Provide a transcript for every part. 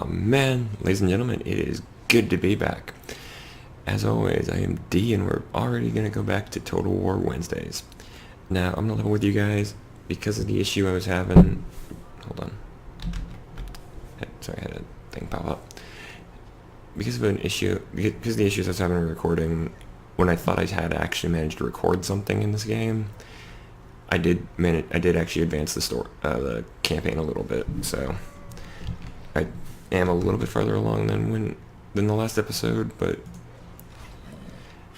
Oh man, ladies and gentlemen, it is good to be back. As always, I am D, and we're already going to go back to Total War Wednesdays. Now, I'm going to level with you guys because of the issue I was having. Hold on. Sorry, I had a thing pop up. Because of an issue, because of the issues I was having recording, when I thought I had actually managed to record something in this game, I did actually advance the campaign a little bit, so I am a little bit farther along than the last episode, but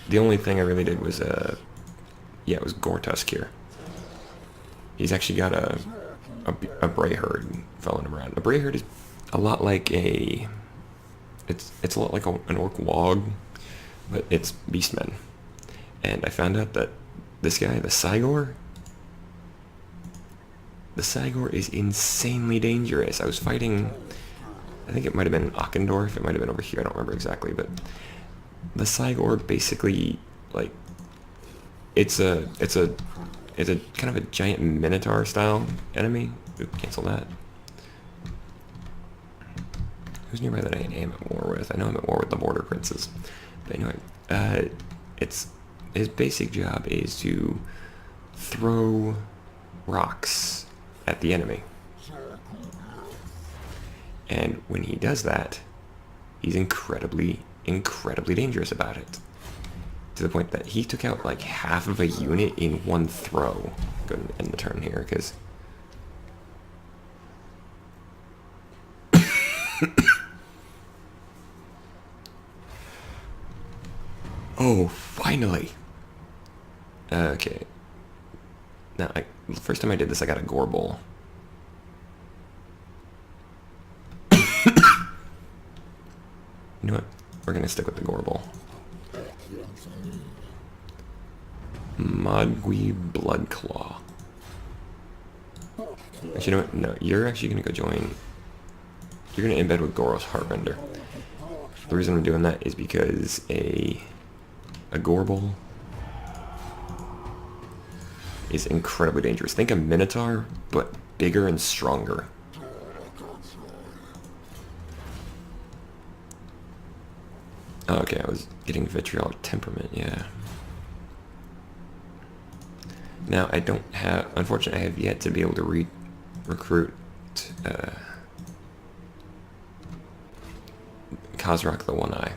the only thing I really did was it was Gortusk here. He's actually got a Brayherd following him around. A Brayherd is a lot like it's a lot like an orc wog, but it's Beastmen. And I found out that this guy, the Cygor is insanely dangerous. I was fighting, I think it might have been Ockendorf, it might have been over here, I don't remember exactly, but the Cygor basically, like, it's a kind of a giant Minotaur style enemy. Oop, cancel that. Who's nearby that I am at war with? I know I'm at war with the Border Princes. But anyway, his basic job is to throw rocks at the enemy. And when he does that, he's incredibly dangerous about it. To the point that he took out like half of a unit in one throw. Go ahead and end the turn here, because oh, finally! Okay. Now, the first time I did this, I got a Gorble. You know what? We're gonna stick with the Gorble. Modgui Bloodclaw. Actually, you know what? No, you're actually gonna go join. You're gonna embed with Goros Heartrender. The reason I'm doing that is because a Gorble is incredibly dangerous. Think a Minotaur, but bigger and stronger. Oh, okay, I was getting vitriolic temperament, yeah. Now, I don't have, unfortunately, I have yet to be able to recruit Khazrak the One-Eye.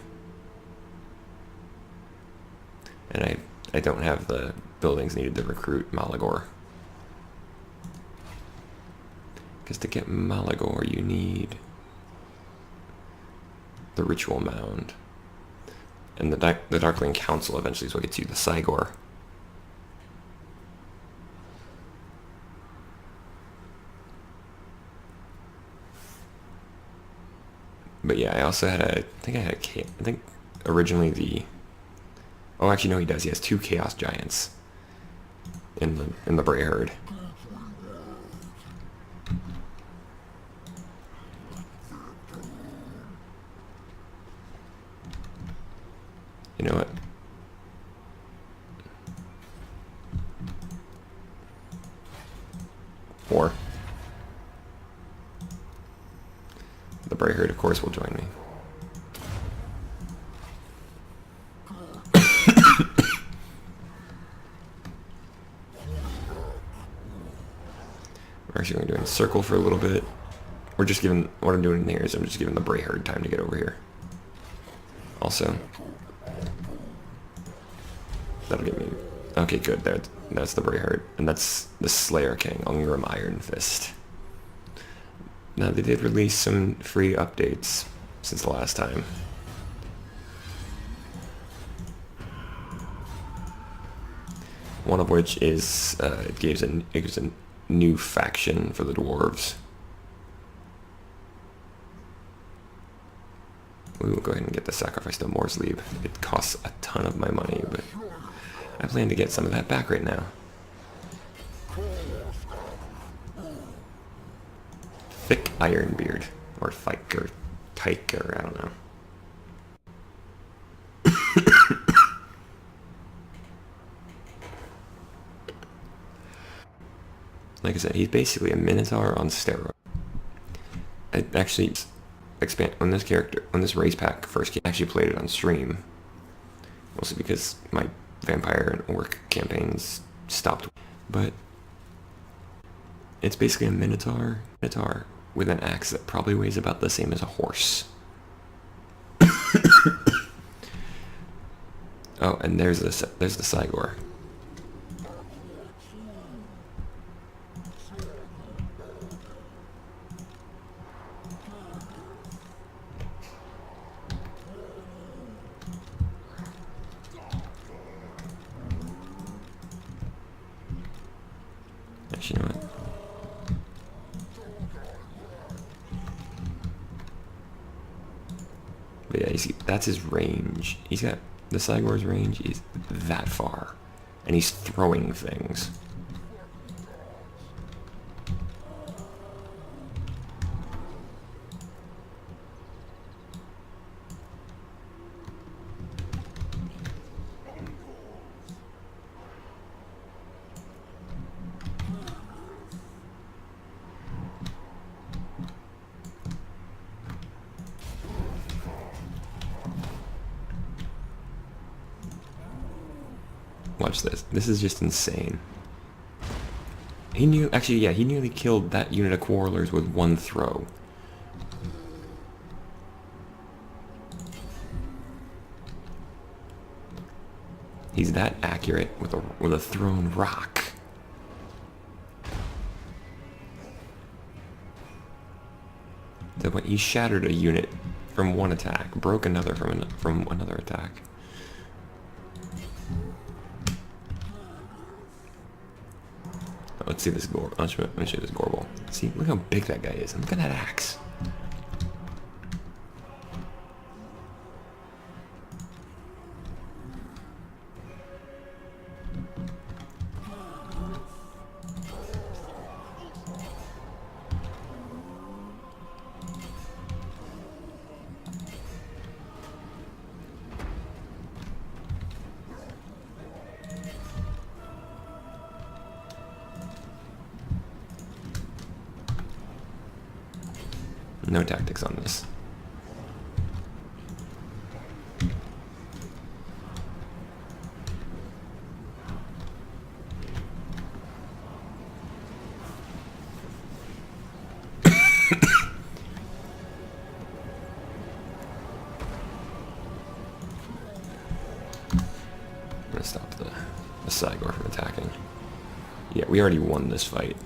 And I don't have the buildings needed to recruit Malagor. Because to get Malagor, you need the Ritual Mound. And the Darkling Council eventually is what gets you the Cygor. But yeah, I also had I think originally oh, actually no, he does. He has 2 Chaos Giants in the Brayherd. You know what? War. The Brayherd, of course, will join me. We're actually going to do a circle for a little bit. We're just giving, what I'm doing here is I'm just giving the Brayherd time to get over here. Also, that'll get me, okay, good, that's the Brayherd, and that's the Slayer King, Ungrim Iron Fist. Now, they did release some free updates since the last time. One of which is, it gives a new faction for the Dwarves. We will go ahead and get the Sacrifice to Morsleep. It costs a ton of my money, but I plan to get some of that back right now. Thick Ironbeard, or Fiker, Tiker, I don't know. Like I said, he's basically a Minotaur on steroids. Actually, this race pack first came, I actually played it on stream, mostly because my vampire and orc campaigns stopped. But it's basically a minotaur with an axe that probably weighs about the same as a horse. Oh, and there's the Cygor. Actually, you know what? But yeah, you see, that's his range. He's got the Cygor's range is that far, and he's throwing things. Watch this. This is just insane. He nearly killed that unit of quarrelers with one throw. He's that accurate with a thrown rock. So when he shattered a unit from one attack, broke another from another attack. Let's see this Gorble. Let me show you this Gorble. See, look how big that guy is. And look at that axe. No tactics on this. I'm gonna stop the Cygor from attacking. Yeah, we already won this fight.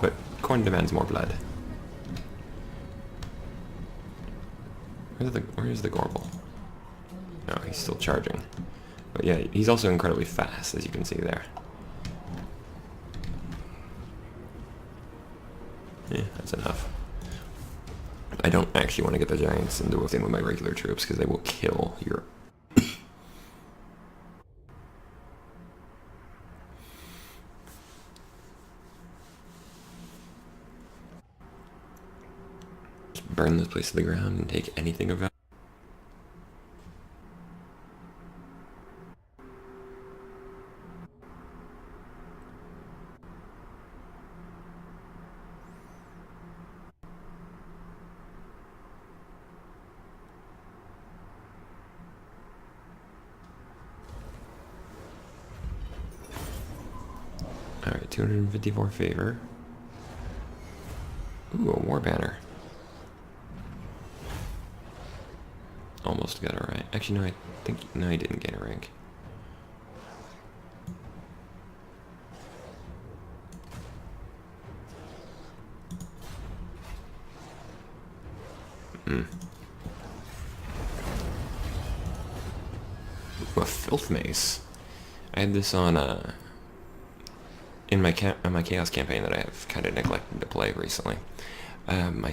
But Corn demands more blood. Where's the Gorble? No, he's still charging. But yeah, he's also incredibly fast, as you can see there. Yeah, that's enough. I don't actually want to get the giants into a thing with my regular troops because they will kill your... Just burn this place to the ground and take anything of value. Alright, 254 favor. Ooh, a war banner. Almost got it right. Actually, no, I think... No, he didn't get a rank. Ooh, a filth mace. I had this on, in my Chaos campaign that I have kind of neglected to play recently. My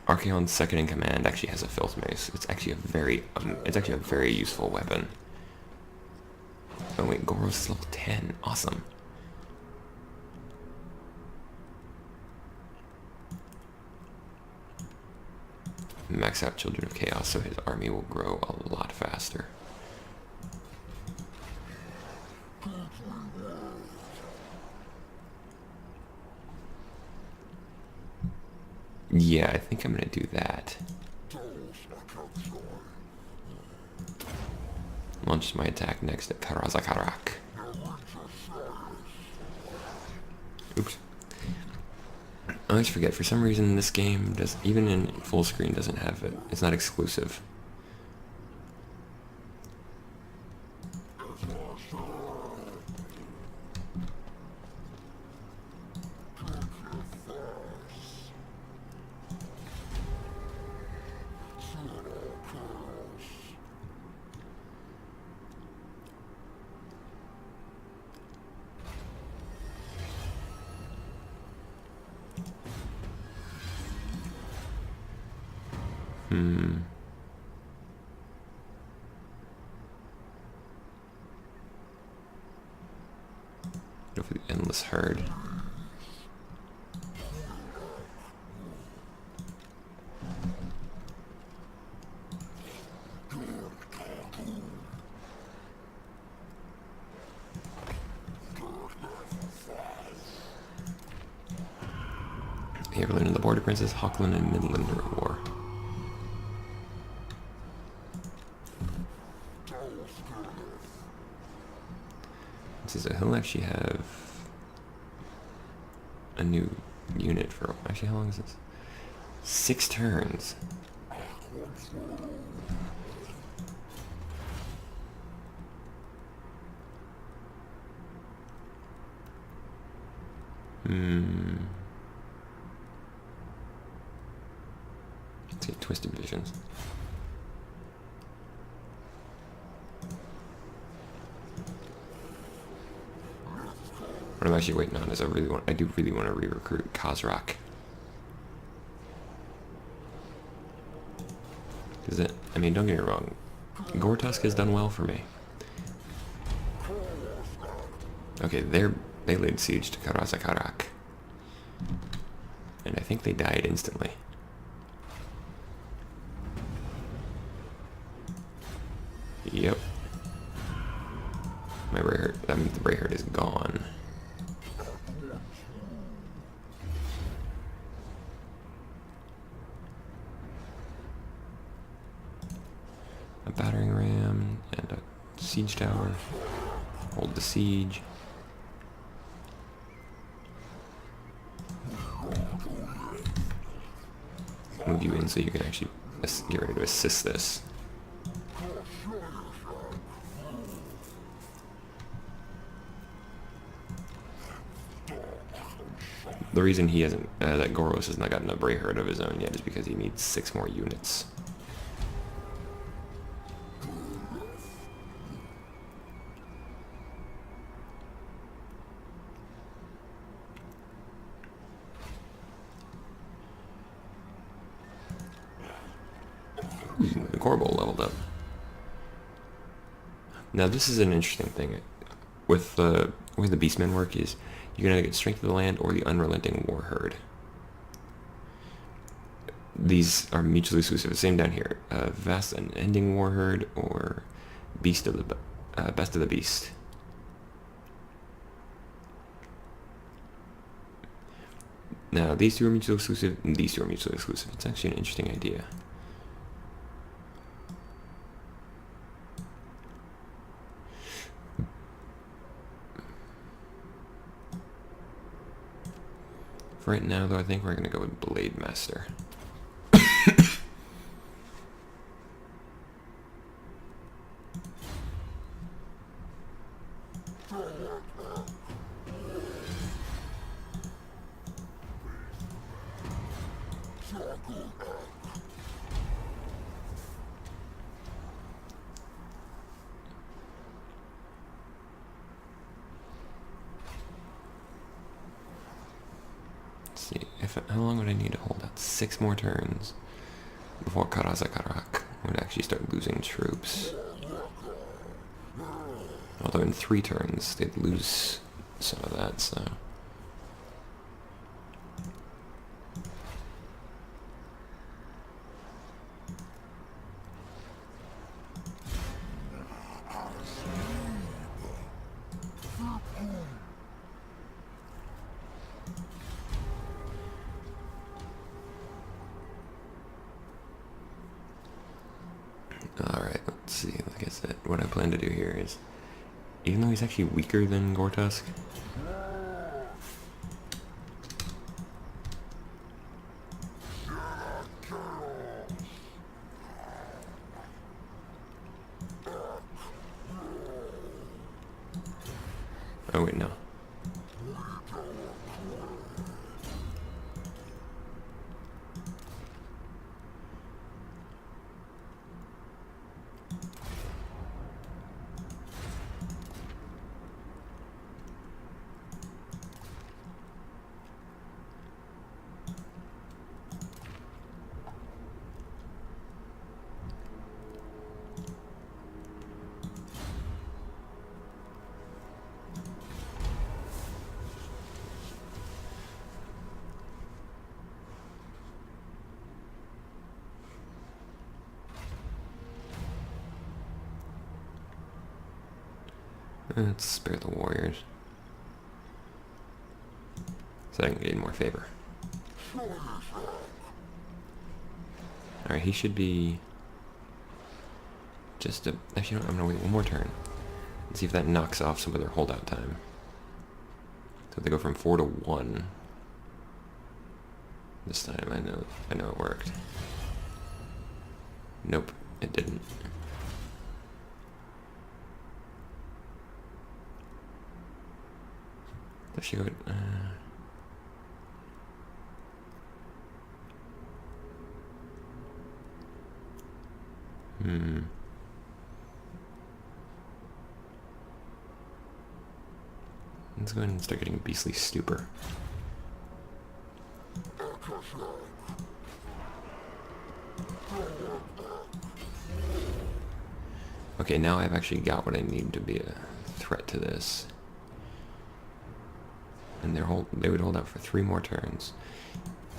Archaon's second in command actually has a filth mace. It's actually a very useful weapon. Oh wait, Goros is level 10. Awesome. max out Children of Chaos so his army will grow a lot faster. Yeah, I think I'm going to do that. Launch my attack next at Karazakarak. Oops. I always forget, for some reason this game, even in full screen, doesn't have it. It's not exclusive. Go for the Endless Herd. Haverland and the Border Princess, Hochland and Midland are at war. So he'll actually have a new unit for, actually how long is this? 6 turns. Let's see, Twisted Visions. What I'm actually waiting on is I do really want to re-recruit Khazrak. I mean, don't get me wrong, Gortusk has done well for me. Okay, they laid siege to Karazakarak. And I think they died instantly. Yep. My Brayherd, I mean the Brayherd is gone. A battering ram and a siege tower. Hold the siege. Move you in so you can actually get ready to assist this. The reason he hasn't, that Goros has not gotten a Brayherd of his own yet is because he needs 6 more units. The Corbeau leveled up. Now this is an interesting thing. With the way the Beastmen work is, you can either get Strength of the Land or the Unrelenting Warherd. These are mutually exclusive. Same down here. Vast and Ending Warherd or Best of the Beast. Now these two are mutually exclusive, and these two are mutually exclusive. It's actually an interesting idea. Right now, though, I think we're going to go with Blade Master. See, how long would I need to hold out? 6 more turns before Karazakarak would actually start losing troops. Although in 3 turns they'd lose some of that, so. Let's see, like I said, what I plan to do here is, even though he's actually weaker than Gortusk, oh wait, no. Let's spare the warriors, so I can gain more favor. Alright, he should be just a... Actually, I'm gonna wait one more turn and see if that knocks off some of their holdout time. So they go from 4 to 1. This time, I know it worked. Nope, it didn't. Does she go... Let's go ahead and start getting Beastly Stupor. Okay, now I've actually got what I need to be a threat to this. And they would hold out for 3 more turns.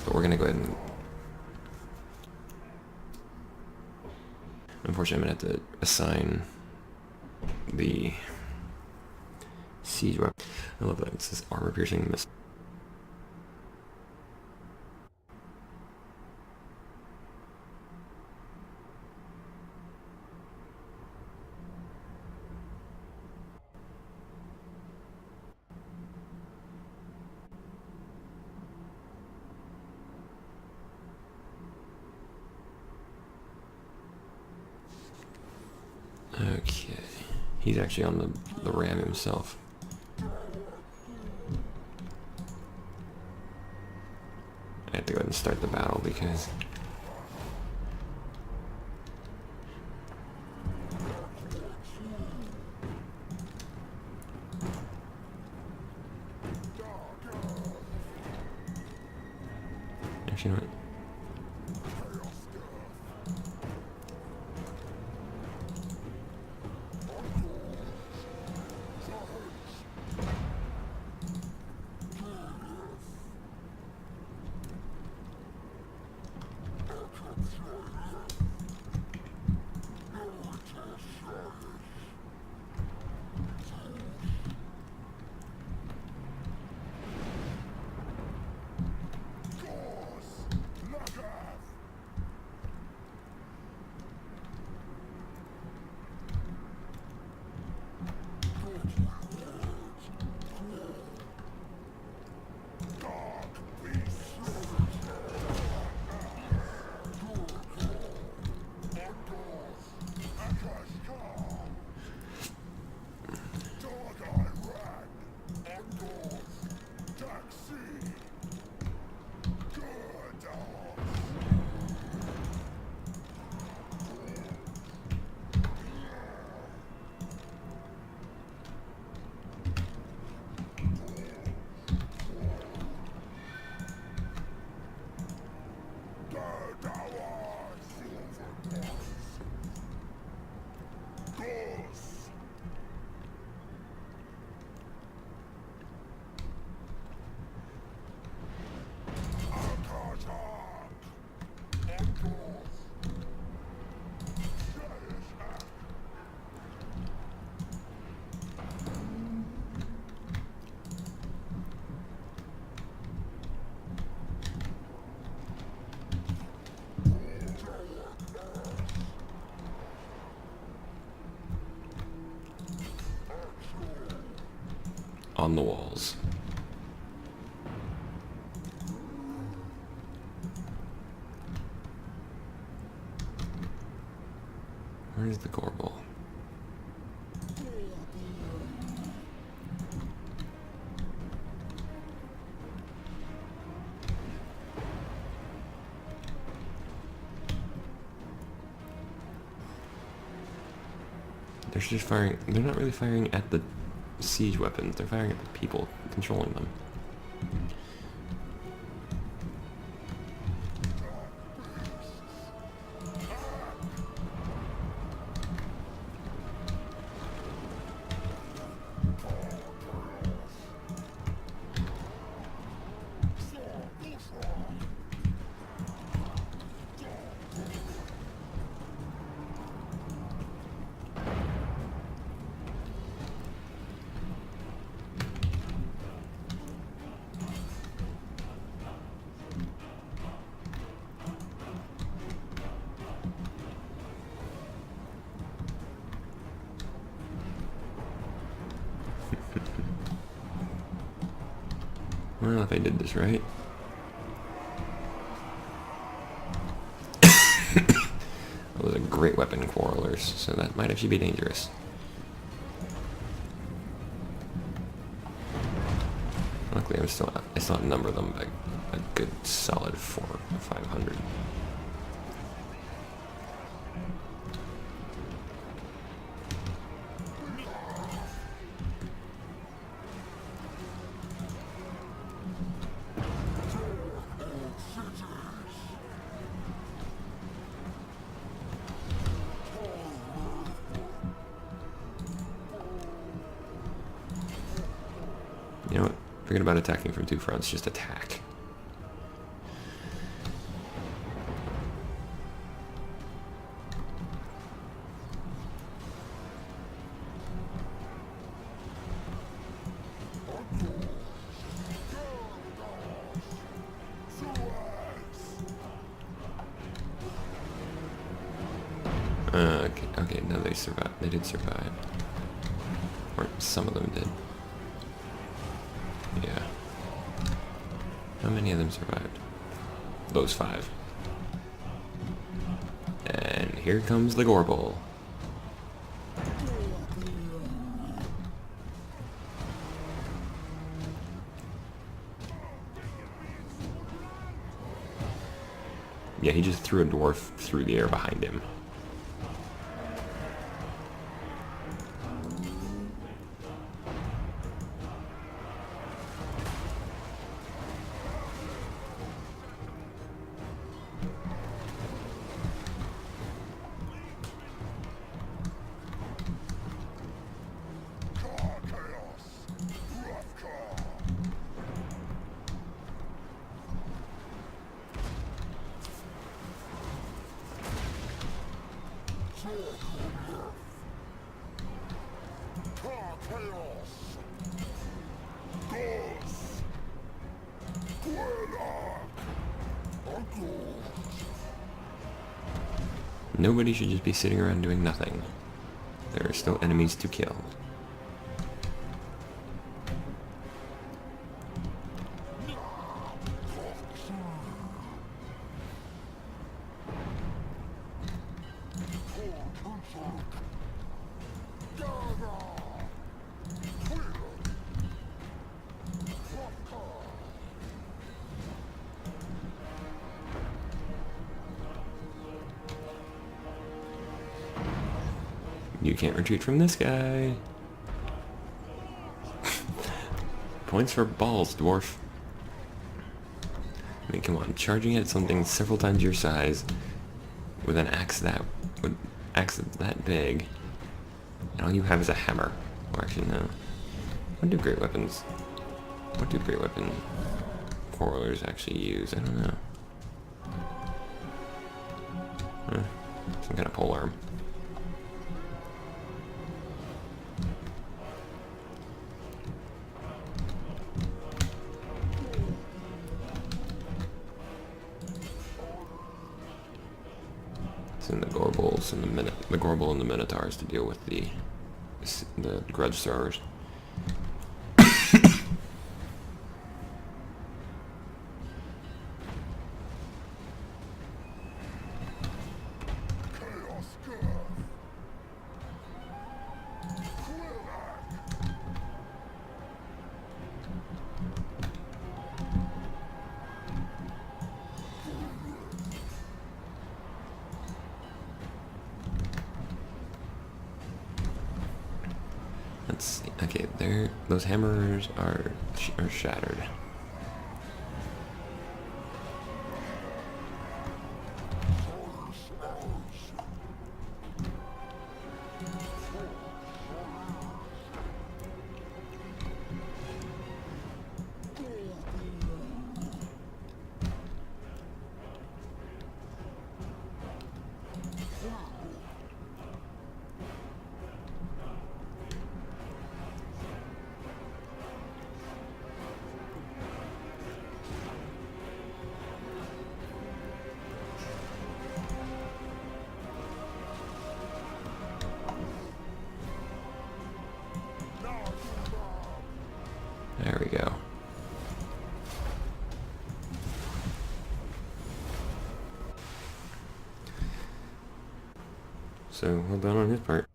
But we're gonna go ahead and... Unfortunately, I'm gonna have to assign the siege weapon. I love that. It says armor piercing missile. Okay, he's actually on the ram himself. I have to go ahead and start the battle because actually, you know what? on the walls. Where's the Gorbel? They're just firing. They're not really firing at the siege weapons. They're firing at the people controlling them. I don't know if I did this right. Those are great weapon quarrelers, so that might actually be dangerous. Luckily, I still outnumber them by a good solid 400 or 500. You know what? Forget about attacking from 2 fronts, just attack. Okay, no, they survived. They did survive. Or some of them did. Yeah. How many of them survived? Those 5. And here comes the Gorbel. Yeah, he just threw a dwarf through the air behind him. Nobody should just be sitting around doing nothing. There are still enemies to kill. You can't retreat from this guy. Points for balls, dwarf. I mean, come on, charging at something several times your size with an axe that big, and all you have is a hammer. Or actually, no. What do great weapon quarrelers actually use? I don't know. Some kind of polearm. And the Gorbels and the Gorbel and the Minotaurs to deal with the grudge throwers. let's see. Okay, there. Those hammers are shattered. There we go. So, well done on his part.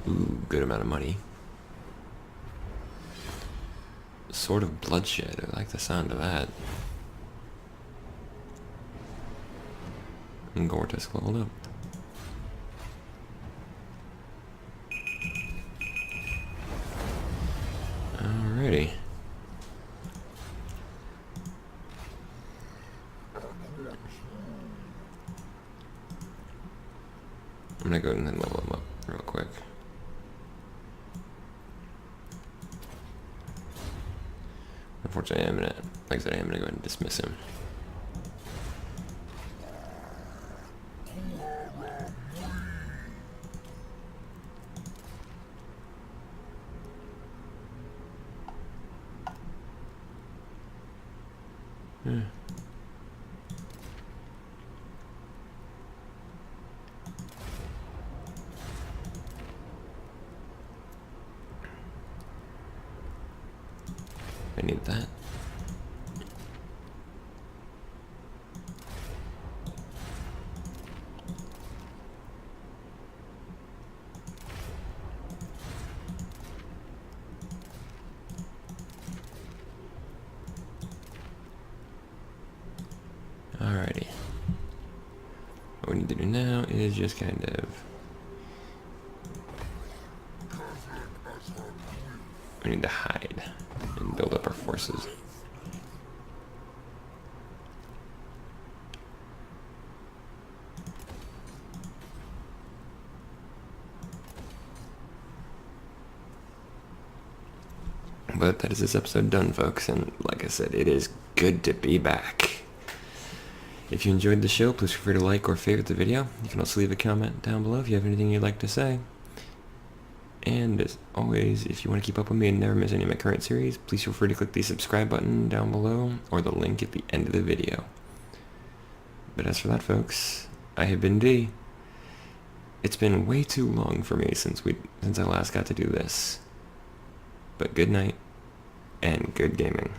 Ooh, good amount of money. Sword of Bloodshed. I like the sound of that. And Gortys leveled up. Alrighty. I'm gonna go ahead and level him up real quick. Unfortunately, like I said, I am gonna go ahead and dismiss him. I need that. Alrighty. What we need to do now is just kind of... we need to hide and build up our forces. But that is this episode done, folks, and like I said, it is good to be back. If you enjoyed the show, please feel free to like or favorite the video. You can also leave a comment down below if you have anything you'd like to say. And as always, if you want to keep up with me and never miss any of my current series, please feel free to click the subscribe button down below or the link at the end of the video. But as for that, folks, I have been D. It's been way too long for me since I last got to do this. But good night and good gaming.